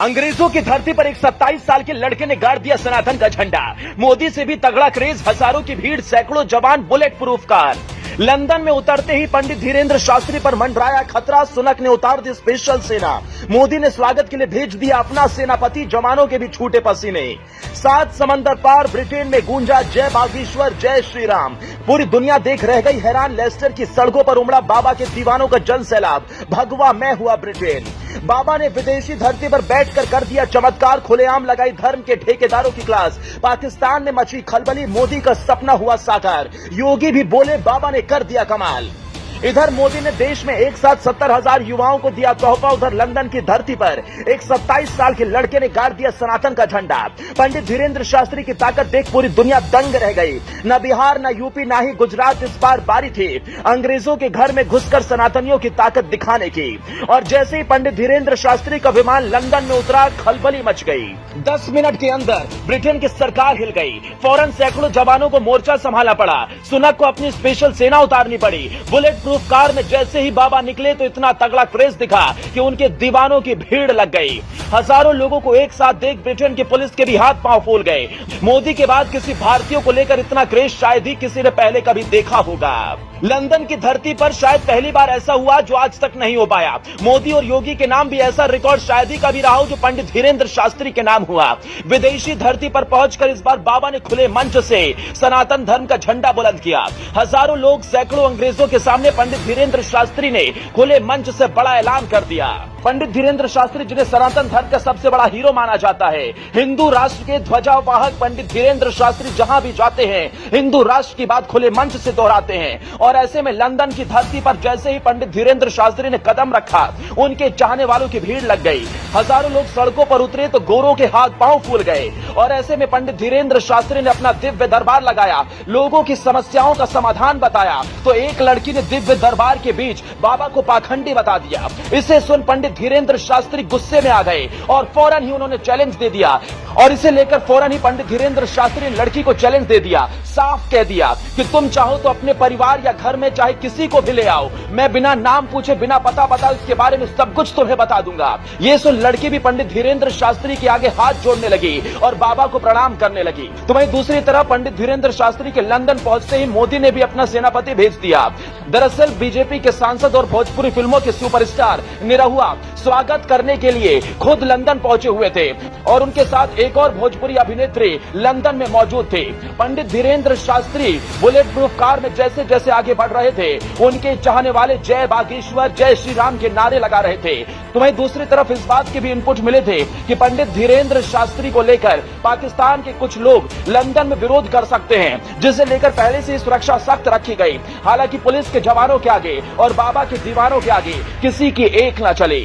अंग्रेजों की धरती पर एक 27 साल के लड़के ने गाड़ दिया सनातन का झंडा। मोदी से भी तगड़ा क्रेज, हजारों की भीड़, सैकड़ों जवान, बुलेट प्रूफ कार। लंदन में उतरते ही पंडित धीरेन्द्र शास्त्री पर मंडराया खतरा। सुनक ने उतार दी स्पेशल सेना। मोदी ने स्वागत के लिए भेज दिया अपना सेनापति। जवानों के भी छूटे पसीने। 7 समंदर पार ब्रिटेन में गूंजा जय बागेश्वर, जय श्री राम। पूरी दुनिया देख रह गई हैरान। लेस्टर की सड़कों पर उमड़ा बाबा के दीवानों का जन सैलाब। भगवा मैं हुआ ब्रिटेन। बाबा ने विदेशी धरती पर बैठकर कर दिया चमत्कार। खुलेआम लगाई धर्म के ठेकेदारों की क्लास। पाकिस्तान में मची खलबली, मोदी का सपना हुआ साकार। योगी भी बोले बाबा ने कर दिया कमाल। इधर मोदी ने देश में एक साथ 70,000 युवाओं को दिया तोहफा। उधर लंदन की धरती पर एक 27 साल के लड़के ने गाड़ दिया सनातन का झंडा। पंडित धीरेन्द्र शास्त्री की ताकत देख पूरी दुनिया दंग रह गई। न बिहार, न यूपी, न ही गुजरात इस बार बारी थी अंग्रेजों के घर में घुसकर सनातनियों की ताकत दिखाने की। और जैसे ही पंडित धीरेन्द्र शास्त्री का विमान लंदन में उतरा, खलबली मच गई। 10 मिनट के अंदर ब्रिटेन की सरकार हिल गई। फौरन सैकड़ों जवानों को मोर्चा संभालना पड़ा। सुनक को अपनी स्पेशल सेना उतारनी पड़ी। बुलेट प्रूफ कार में जैसे ही बाबा निकले तो इतना तगड़ा क्रेज दिखा कि उनके दीवानों की भीड़ लग गई। हजारों लोगों को एक साथ देख ब्रिटेन की पुलिस के भी हाथ पांव फूल गए। मोदी के बाद किसी भारतीय को लेकर इतना क्रेज शायद ही किसी ने पहले कभी देखा होगा। लंदन की धरती पर शायद पहली बार ऐसा हुआ जो आज तक नहीं हो पाया। मोदी और योगी के नाम भी ऐसा रिकॉर्ड शायद ही कभी रहा हो जो पंडित धीरेन्द्र शास्त्री के नाम हुआ। विदेशी धरती पर पहुंचकर इस बार बाबा ने खुले मंच से सनातन धर्म का झंडा बुलंद किया। हजारों लोग, सैकड़ों अंग्रेजों के सामने पंडित धीरेन्द्र शास्त्री ने खुले मंच से बड़ा ऐलान कर दिया। पंडित धीरेन्द्र शास्त्री, जिन्हें सनातन धर्म का सबसे बड़ा हीरो माना जाता है, हिंदू राष्ट्र के ध्वजावाहक पंडित धीरेन्द्र शास्त्री जहां भी जाते हैं हिंदू राष्ट्र की बात खुले मंच से दोहराते हैं। और ऐसे में लंदन की धरती पर जैसे ही पंडित धीरेन्द्र शास्त्री ने कदम रखा, उनके चाहने वालों की भीड़ लग गई। हजारों लोग सड़कों पर उतरे तो गोरों के हाथ पांव फूल गए। और ऐसे में पंडित धीरेन्द्र शास्त्री ने अपना दिव्य दरबार लगाया, लोगों की समस्याओं का समाधान बताया। तो एक लड़की ने दिव्य दरबार के बीच बाबा को पाखंडी बता दिया। इसे सुन पंडित धीरेन्द्र शास्त्री गुस्से में आ गए और फौरन ही उन्होंने चैलेंज दे दिया। और इसे लेकर फौरन ही पंडित धीरेन्द्र शास्त्री ने लड़की को चैलेंज दे दिया, साफ कह दिया कि तुम चाहो तो अपने परिवार या घर में चाहे किसी को भी ले आओ, मैं बिना नाम पूछे, बिना पता बताए इसके बारे में सब कुछ तुम्हें बता दूंगा। ये सुन लड़की भी पंडित धीरेन्द्र शास्त्री के आगे हाथ जोड़ने लगी और बाबा को प्रणाम करने लगी। तो वहीं दूसरी तरफ पंडित धीरेन्द्र शास्त्री के लंदन पहुंचते ही मोदी ने भी अपना सेनापति भेज दिया। दरअसल बीजेपी के सांसद और भोजपुरी फिल्मों के सुपरस्टार निरहुआ स्वागत करने के लिए खुद लंदन पहुंचे हुए थे और उनके साथ एक और भोजपुरी अभिनेत्री लंदन में मौजूद थे। Pandit Dhirendra Shastri bulletproof car में जैसे जैसे आगे बढ़ रहे थे, उनके चाहने वाले जय बागेश्वर, जय श्री राम के नारे लगा रहे थे। तो वहीं दूसरी तरफ इस बात के भी इनपुट मिले थे कि पंडित धीरेन्द्र शास्त्री को लेकर पाकिस्तान के कुछ लोग लंदन में विरोध कर सकते हैं, जिसे लेकर पहले से ही सुरक्षा सख्त रखी गई। हालांकि पुलिस के जवानों के आगे और बाबा के दीवानों के आगे किसी की एक न चली।